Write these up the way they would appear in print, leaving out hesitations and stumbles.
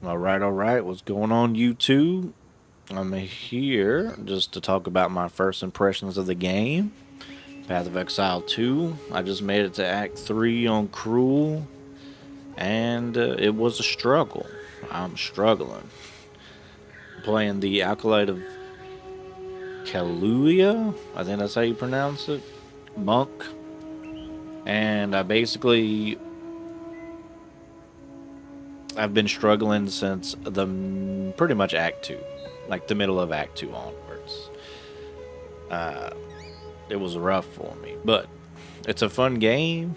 All right. What's going on, YouTube? I'm here just to talk about my first impressions of the game, Path of Exile 2. I just made it to Act 3 on Cruel, and it was a struggle. I'm struggling. Playing the Acolyte of Kaluuya, I think that's how you pronounce it, monk, and I've been struggling since the pretty much Act 2, like the middle of Act 2 onwards. It was rough for me, but it's a fun game.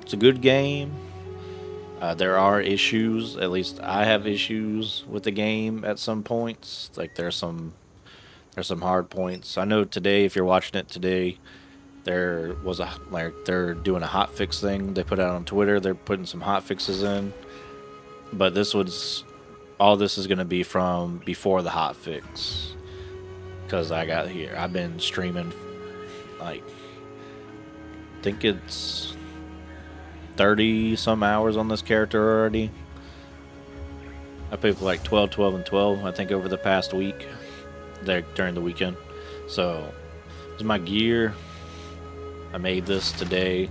It's a good game. There are issues. At least I have issues with the game at some points. Like there's some hard points. I know today, if you're watching it today, there was a like they're doing a hot fix thing. They put out on Twitter. They're putting some hot fixes in, but this is gonna be from before the hot fix because I got here. I've been streaming like I think it's 30 some hours on this character already. I played for like 12, 12, and 12, I think, over the past week there during the weekend. So, this is my gear. I made this today.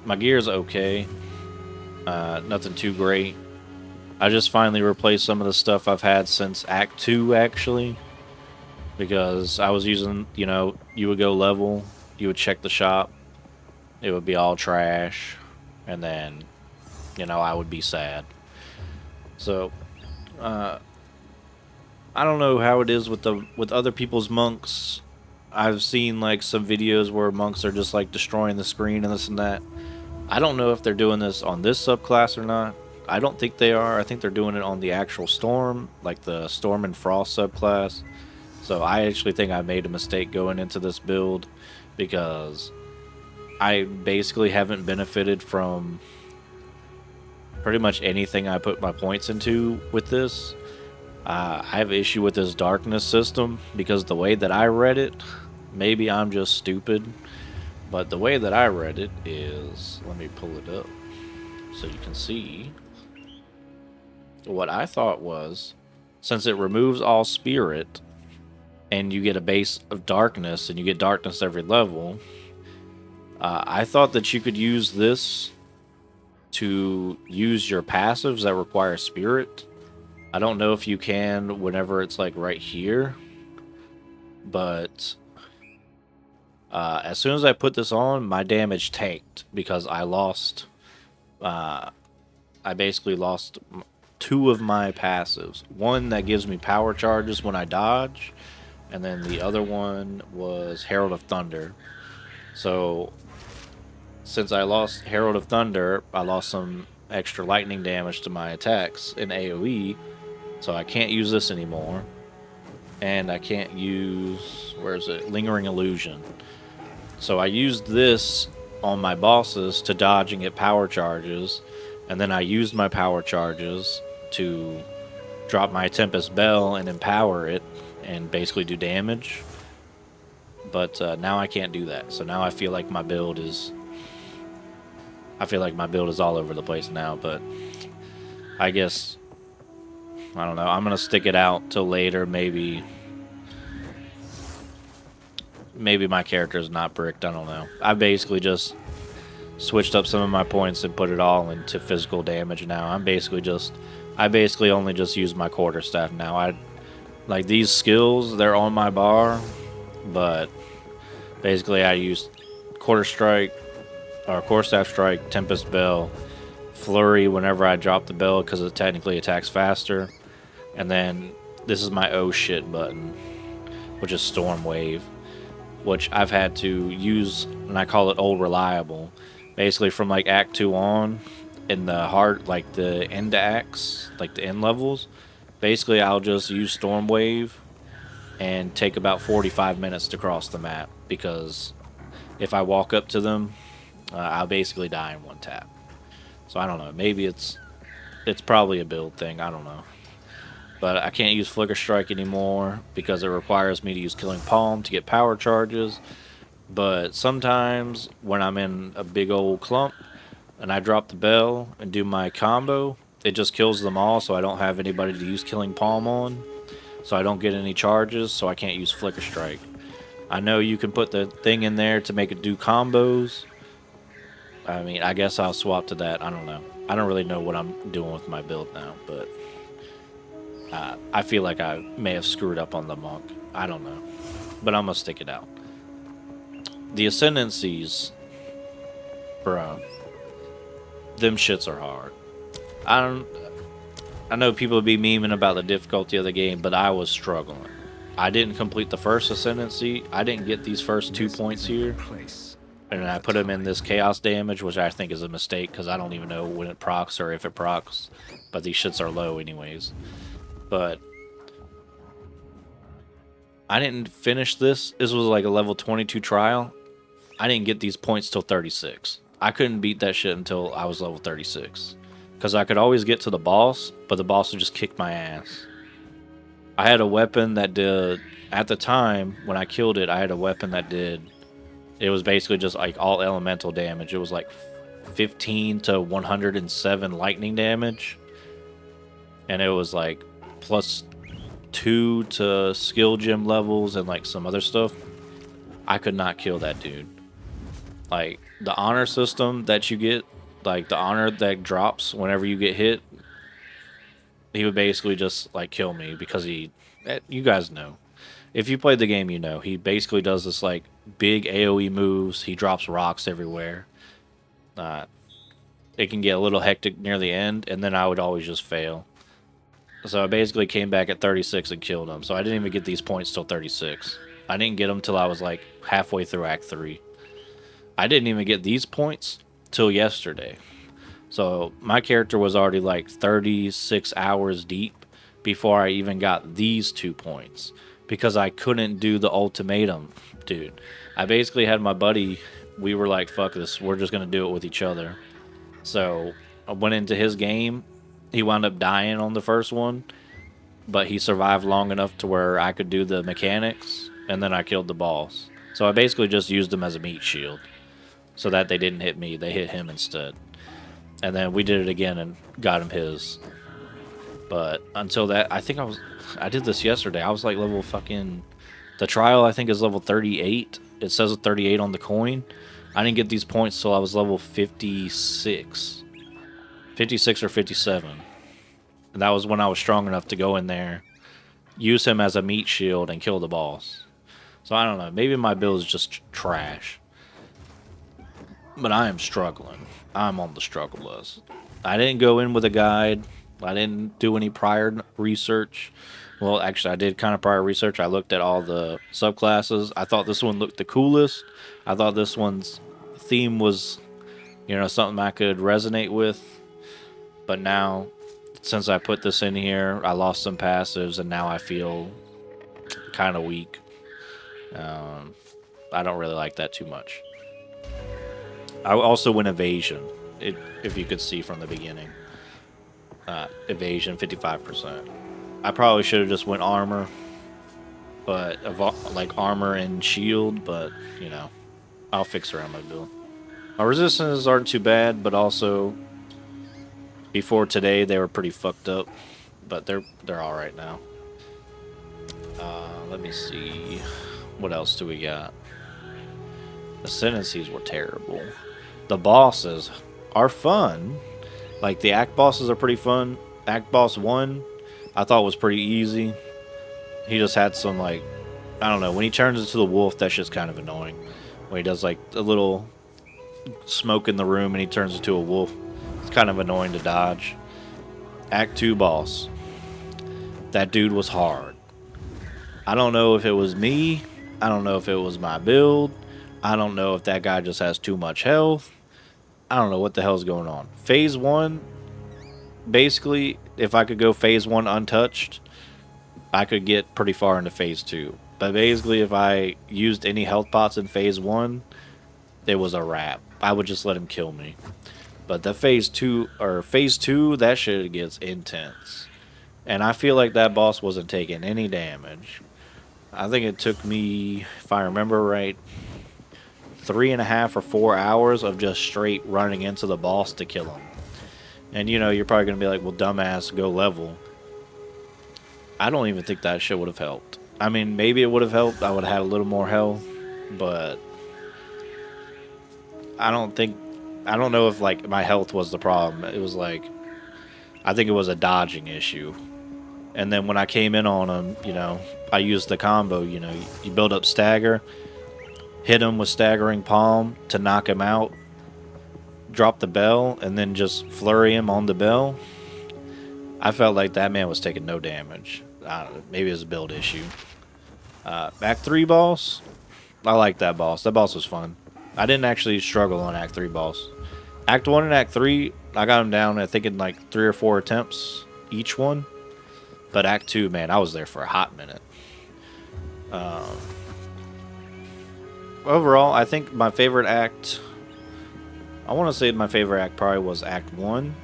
My gear is okay. Nothing too great. I just finally replaced some of the stuff I've had since Act 2, actually. Because I was using, you would go level, you would check the shop, it would be all trash, and then, I would be sad. So, I don't know how it is with other people's monks. I've seen like some videos where monks are just like destroying the screen and this and that. I don't know if they're doing this on this subclass or not. I don't think they are. I think they're doing it on the actual Storm, like the Storm and Frost subclass. So I actually think I made a mistake going into this build because I basically haven't benefited from pretty much anything I put my points into with this. I have issue with this darkness system because the way that I read it, maybe I'm just stupid, but the way that I read it is, let me pull it up so you can see. What I thought was, since it removes all spirit and you get a base of darkness and you get darkness every level, I thought that you could use this to use your passives that require spirit. I don't know if you can whenever it's like right here, but as soon as I put this on, my damage tanked because I lost. I basically lost two of my passives. One that gives me power charges when I dodge, and then the other one was Herald of Thunder. So since I lost Herald of Thunder, I lost some extra lightning damage to my attacks in AoE. So I can't use this anymore. And I can't use, where is it? Lingering Illusion. So I used this on my bosses to dodge and get power charges. And then I used my power charges to drop my Tempest Bell and empower it and basically do damage. But now I can't do that. So now I feel like my build is all over the place now, but I guess I don't know. I'm gonna stick it out till later. Maybe my character's not bricked. I don't know. I basically just switched up some of my points and put it all into physical damage now. I basically only just use my quarterstaff now. I like these skills. They're on my bar, but basically I use quarterstaff strike, Tempest Bell, flurry whenever I drop the bell because it technically attacks faster. And then this is my oh shit button, which is Storm Wave, which I've had to use, and I call it Old Reliable. Basically from like Act 2 on, in the hard, like the end acts, like the end levels, basically I'll just use Storm Wave and take about 45 minutes to cross the map because if I walk up to them, I'll basically die in one tap. So I don't know, maybe it's probably a build thing, I don't know. But I can't use Flicker Strike anymore because it requires me to use Killing Palm to get power charges. But sometimes when I'm in a big old clump and I drop the bell and do my combo, it just kills them all, so I don't have anybody to use Killing Palm on. So I don't get any charges, so I can't use Flicker Strike. I know you can put the thing in there to make it do combos. I mean, I guess I'll swap to that. I don't know. I don't really know what I'm doing with my build now, but I feel like I may have screwed up on the monk. I don't know. But I'm going to stick it out. The Ascendancies, bro, them shits are hard. I know people be memeing about the difficulty of the game, but I was struggling. I didn't complete the first Ascendancy. I didn't get these first 2 points here. And I put them in this Chaos Damage, which I think is a mistake because I don't even know when it procs or if it procs. But these shits are low anyways. But I didn't finish this. This was like a level 22 trial. I didn't get these points till 36. I couldn't beat that shit until I was level 36. Because I could always get to the boss, but the boss would just kick my ass. I had a weapon that did, at the time when I killed it, I had a weapon that did, it was basically just like all elemental damage. It was like 15 to 107 lightning damage. And it was like +2 to skill gem levels and like some other stuff. I could not kill that dude. Like the honor system that you get, like the honor that drops whenever you get hit, he would basically just like kill me because you guys know. If you played the game, you know. He basically does this like big AoE moves. He drops rocks everywhere. It can get a little hectic near the end, and then I would always just fail. So I basically came back at 36 and killed him. So I didn't even get these points till 36. I didn't get them till I was like halfway through Act 3. I didn't even get these points till yesterday. So my character was already like 36 hours deep before I even got these 2 points. Because I couldn't do the ultimatum, dude. I basically had my buddy, we were like, fuck this, we're just going to do it with each other. So I went into his game. He wound up dying on the first one. But he survived long enough to where I could do the mechanics. And then I killed the boss. So I basically just used him as a meat shield. So that they didn't hit me, they hit him instead. And then we did it again and got him his. But until that, I did this yesterday. I was like level fucking, the trial I think is level 38. It says 38 on the coin. I didn't get these points till I was level 56. 56 or 57. And that was when I was strong enough to go in there, use him as a meat shield, and kill the boss. So I don't know. Maybe my build is just trash. But I am struggling. I'm on the struggle list. I didn't go in with a guide. I didn't do any prior research. Well, actually, I did kind of prior research. I looked at all the subclasses. I thought this one looked the coolest. I thought this one's theme was, you know, something I could resonate with. But now, since I put this in here, I lost some passives, and now I feel kind of weak. I don't really like that too much. I also went evasion, if you could see from the beginning. Evasion 55%. I probably should have just went armor, but like armor and shield. But you know, I'll fix around my build. My resistances aren't too bad, but also before today they were pretty fucked up. But they're all right now. Let me see, what else do we got? The Ascendancies were terrible. The bosses are fun. Like, the act bosses are pretty fun. Act boss 1, I thought was pretty easy. He just had some, like, I don't know. When he turns into the wolf, that's just kind of annoying. When he does, like, a little smoke in the room and he turns into a wolf. It's kind of annoying to dodge. Act 2 boss. That dude was hard. I don't know if it was me. I don't know if it was my build. I don't know if that guy just has too much health. I don't know what the hell's going on. Phase 1, basically, if I could go phase 1 untouched, I could get pretty far into phase 2. But basically, if I used any health pots in phase 1, it was a wrap. I would just let him kill me. But the phase 2, that shit gets intense. And I feel like that boss wasn't taking any damage. I think it took me, if I remember right, 3.5 or 4 hours of just straight running into the boss to kill him. And you know, you're probably gonna be like, well, dumbass, go level. I don't even think that shit would have helped. I mean, maybe it would have helped. I would have had a little more health, but I don't think. I don't know if like my health was the problem. It was like I think it was a dodging issue. And then when I came in on him, you know, I used the combo. You know, you build up stagger, hit him with staggering palm to knock him out, drop the bell, and then just flurry him on the bell. I felt like that man was taking no damage. I don't know, maybe it was a build issue. Act 3 boss, I like that boss. That boss was fun. I didn't actually struggle on Act 3 boss. Act 1 and Act 3, I got him down, I think, in like 3 or 4 attempts each one. But Act 2, man, I was there for a hot minute. Overall, I think my favorite act... I want to say my favorite act probably was Act 1.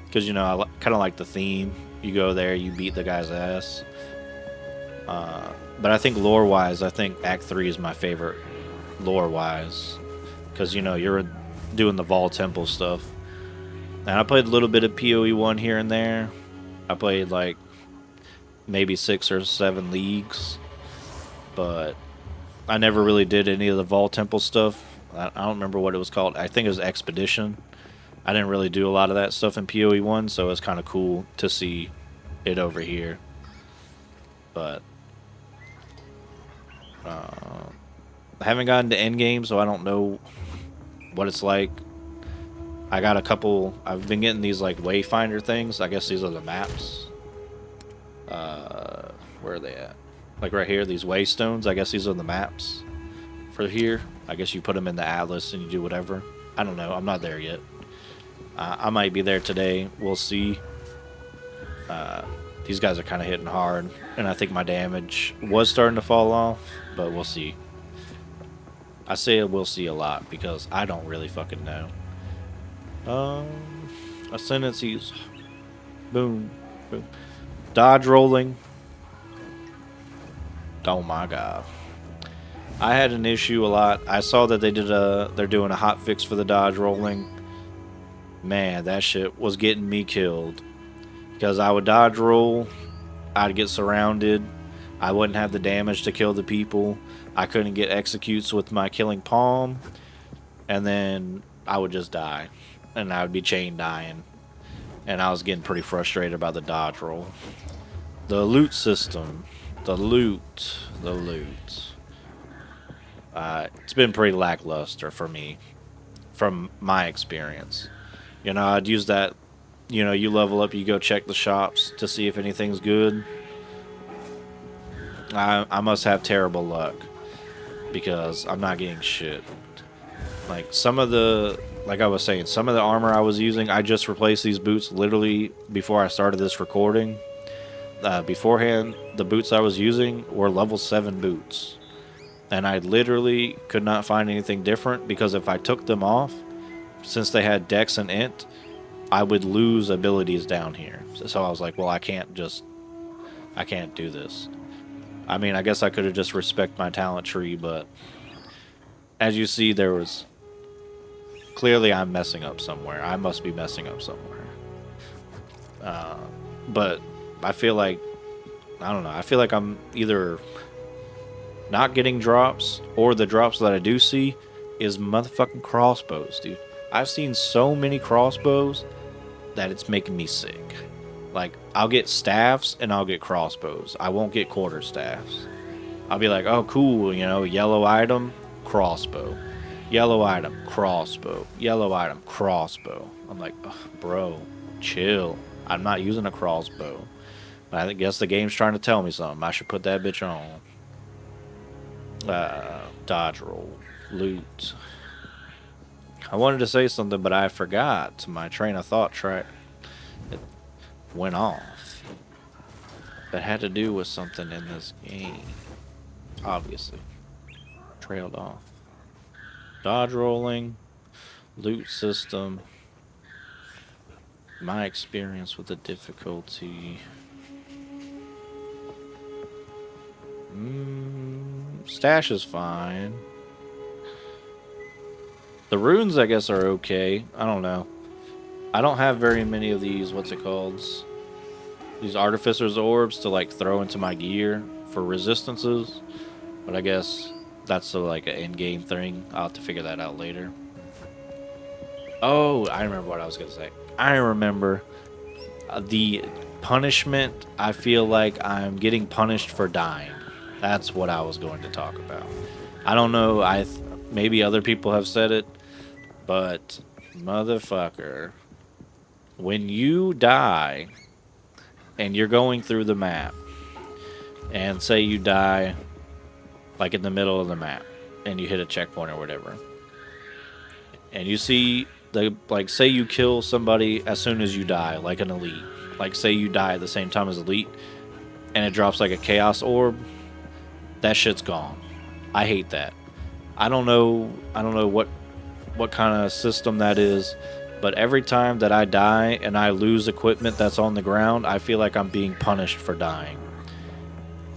Because, you know, I kind of like the theme. You go there, you beat the guy's ass. But I think lore-wise, I think Act 3 is my favorite lore-wise. Because, you know, you're doing the Vol Temple stuff. And I played a little bit of PoE1 here and there. I played, like, maybe 6 or 7 leagues. But I never really did any of the Vol Temple stuff. I don't remember what it was called. I think it was Expedition. I didn't really do a lot of that stuff in PoE1, so it's kind of cool to see it over here. But I haven't gotten to endgame, so I don't know what it's like. I got a couple... I've been getting these, like, wayfinder things. I guess these are the maps. Where are they at? Like, right here, these waystones. I guess these are the maps for here. I guess you put them in the atlas and you do whatever. I don't know. I'm not there yet. I might be there today. We'll see. These guys are kind of hitting hard, and I think my damage was starting to fall off, but we'll see. I say we'll see a lot because I don't really fucking know. Ascendancies. Boom. Boom. Dodge rolling. Oh my god. I had an issue a lot. I saw that they're doing a hot fix for the dodge rolling. Man, that shit was getting me killed. Because I would dodge roll, I'd get surrounded, I wouldn't have the damage to kill the people, I couldn't get executes with my killing palm, and then I would just die. And I would be chain dying. And I was getting pretty frustrated about the dodge roll. The loot system. The loot. It's been pretty lackluster for me, from my experience. You know, I'd use that, you know, you level up, you go check the shops to see if anything's good. I must have terrible luck, because I'm not getting shit. Like, some of the, like I was saying, some of the armor I was using, I just replaced these boots literally before I started this recording. Beforehand, the boots I was using were level 7 boots. And I literally could not find anything different, because if I took them off, since they had Dex and Int, I would lose abilities down here. So I was like, well, I can't do this. I mean, I guess I could have just respect my talent tree, but as you see, there was... Clearly, I'm messing up somewhere. I must be messing up somewhere. But I feel like... I don't know. I feel like I'm either not getting drops, or the drops that I do see is motherfucking crossbows, dude. I've seen so many crossbows that it's making me sick. Like, I'll get staffs and I'll get crossbows. I won't get quarterstaffs. I'll be like, oh, cool, you know, yellow item, crossbow. Yellow item, crossbow. Yellow item, crossbow. I'm like, bro, chill. I'm not using a crossbow. I guess the game's trying to tell me something. I should put that bitch on. Dodge roll. Loot. I wanted to say something, but I forgot. My train of thought it went off. That had to do with something in this game. Obviously. Trailed off. Dodge rolling. Loot system. My experience with the difficulty. Stash is fine. The runes, I guess, are okay. I don't know. I don't have very many of these, what's it called? These Artificer's Orbs to like throw into my gear for resistances. But I guess that's like an in-game thing. I'll have to figure that out later. Oh, I remember what I was going to say. I remember the punishment. I feel like I'm getting punished for dying. That's what I was going to talk about. I don't know. Maybe other people have said it, but motherfucker, when you die and you're going through the map, and say you die like in the middle of the map, and you hit a checkpoint or whatever, and you see like say you kill somebody as soon as you die, like an elite, like say you die at the same time as elite, and it drops like a chaos orb, that shit's gone. I hate that. I don't know what kind of system that is, but every time that I die and I lose equipment that's on the ground, I feel like I'm being punished for dying.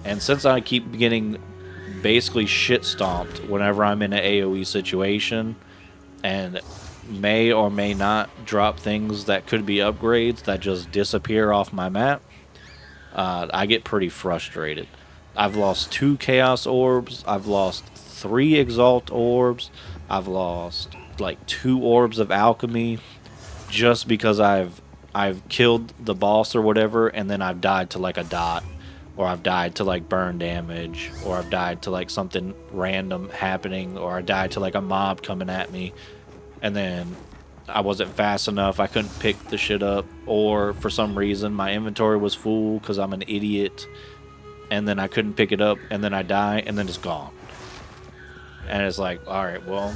And since I keep getting basically shit stomped whenever I'm in an AoE situation, and may or may not drop things that could be upgrades that just disappear off my map, I get pretty frustrated. I've lost 2 Chaos Orbs, I've lost 3 Exalt Orbs, I've lost like 2 Orbs of Alchemy, just because I've killed the boss or whatever, and then I've died to like a dot, or I've died to like burn damage, or I've died to like something random happening, or I died to like a mob coming at me, and then I wasn't fast enough, I couldn't pick the shit up, or for some reason my inventory was full because I'm an idiot, and then I couldn't pick it up, and then I die, and then it's gone. And it's like, alright, well,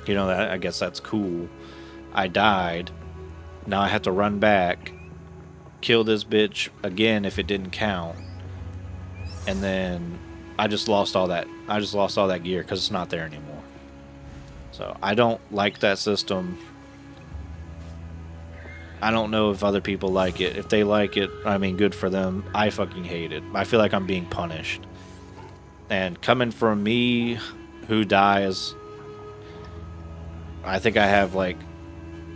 you know, I guess that's cool. I died. Now I have to run back, kill this bitch again if it didn't count, and then I just lost all that. I just lost all that gear because it's not there anymore. So I don't like that system. I don't know if other people like it. If they like it, I mean, good for them. I fucking hate it. I feel like I'm being punished. And coming from me, who dies, I think I have like,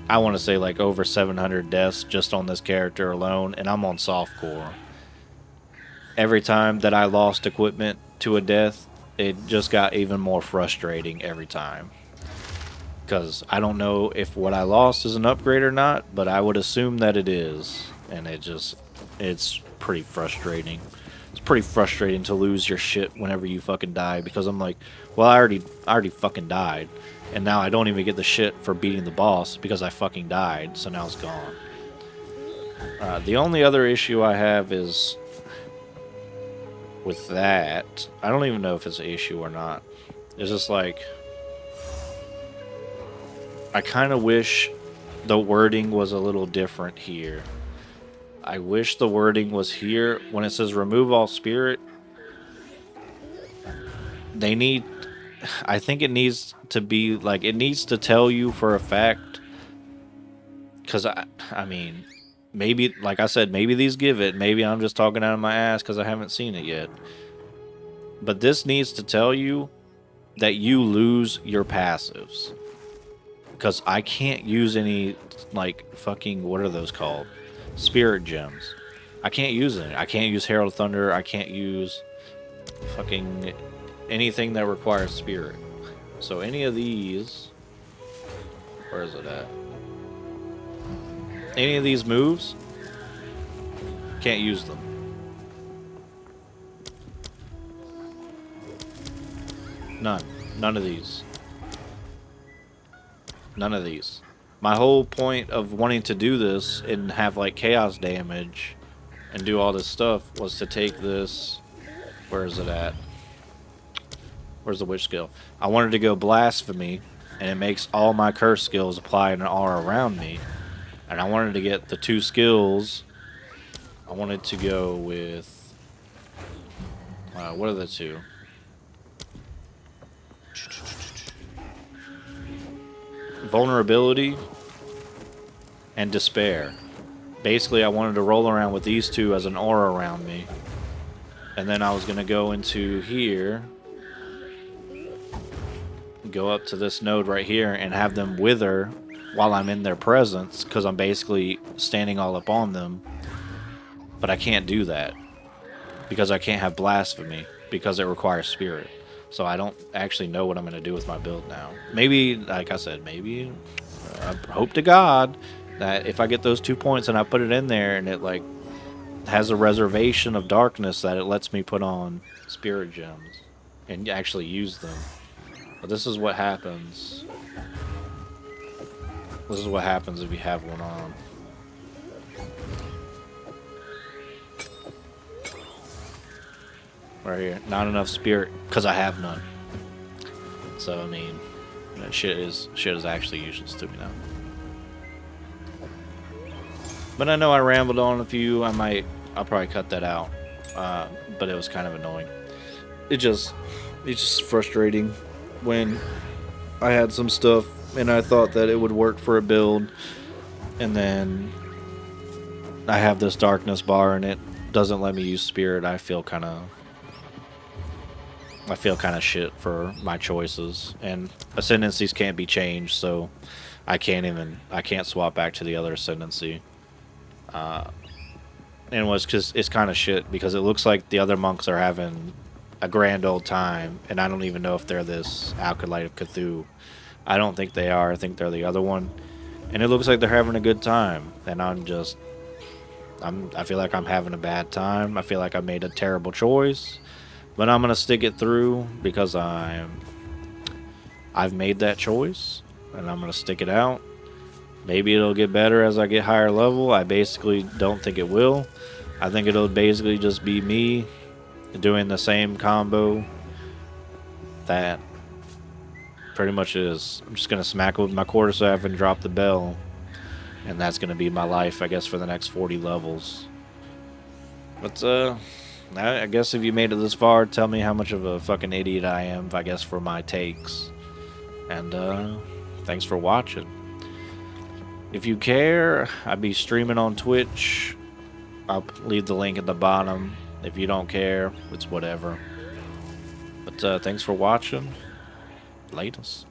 I want to say like over 700 deaths just on this character alone, and I'm on softcore. Every time that I lost equipment to a death, it just got even more frustrating every time. Because I don't know if what I lost is an upgrade or not, but I would assume that it is. And it's pretty frustrating. It's pretty frustrating to lose your shit whenever you fucking die, because I'm like, well, I already fucking died. And now I don't even get the shit for beating the boss because I fucking died, so now it's gone. The only other issue I have is with that. I don't even know if it's an issue or not. It's just like, I kind of wish the wording was a little different here. I wish the wording was here when it says remove all spirit. I think it needs to be like, it needs to tell you for a fact, because I mean, maybe, like I said, maybe these give it, maybe I'm just talking out of my ass because I haven't seen it yet, but this needs to tell you that you lose your passives, because I can't use any, like, fucking, what are those called? Spirit gems. I can't use it. I can't use Herald Thunder. I can't use fucking anything that requires spirit. So any of these, where is it at? Any of these moves, can't use them. None of these. None of these. My whole point of wanting to do this and have like chaos damage and do all this stuff was to take this, where is it at? Where's the witch skill? I wanted to go blasphemy, and it makes all my curse skills apply an aura around me. And I wanted to get the 2 skills. I wanted to go with, what are the 2? Vulnerability and despair. Basically, I wanted to roll around with these 2 as an aura around me, and then I was going to go into here, go up to this node right here, and have them wither while I'm in their presence, because I'm basically standing all up on them. But I can't do that because I can't have blasphemy because it requires spirit. So I don't actually know what I'm going to do with my build now. Maybe, like I said, maybe I hope to God that if I get those 2 points and I put it in there and it like has a reservation of darkness, that it lets me put on spirit gems and actually use them. But this is what happens. This is what happens if you have one on. Right here. Not enough spirit because I have none. So I mean, that shit is actually useless to me now. But I know I rambled on a few. I'll probably cut that out. But it was kind of annoying. It's just frustrating when I had some stuff and I thought that it would work for a build, and then I have this darkness bar and it doesn't let me use spirit. I feel kind of shit for my choices, and ascendancies can't be changed, so I can't swap back to the other ascendancy. And it's kind of shit because it looks like the other monks are having a grand old time, and I don't even know if they're this Acolyte of Cthulhu. I don't think they are. I think they're the other one, and it looks like they're having a good time, and I feel like I'm having a bad time. I feel like I made a terrible choice. But I'm gonna stick it through because I've made that choice, and I'm gonna stick it out. Maybe it'll get better as I get higher level. I basically don't think it will. I think it'll basically just be me doing the same combo that pretty much is. I'm just gonna smack it with my quarterstaff and drop the bell, and that's gonna be my life, I guess, for the next 40 levels. But I guess if you made it this far, tell me how much of a fucking idiot I am, I guess, for my takes. And thanks for watching. If you care, I'd be streaming on Twitch. I'll leave the link at the bottom. If you don't care, it's whatever. But thanks for watching. Latest.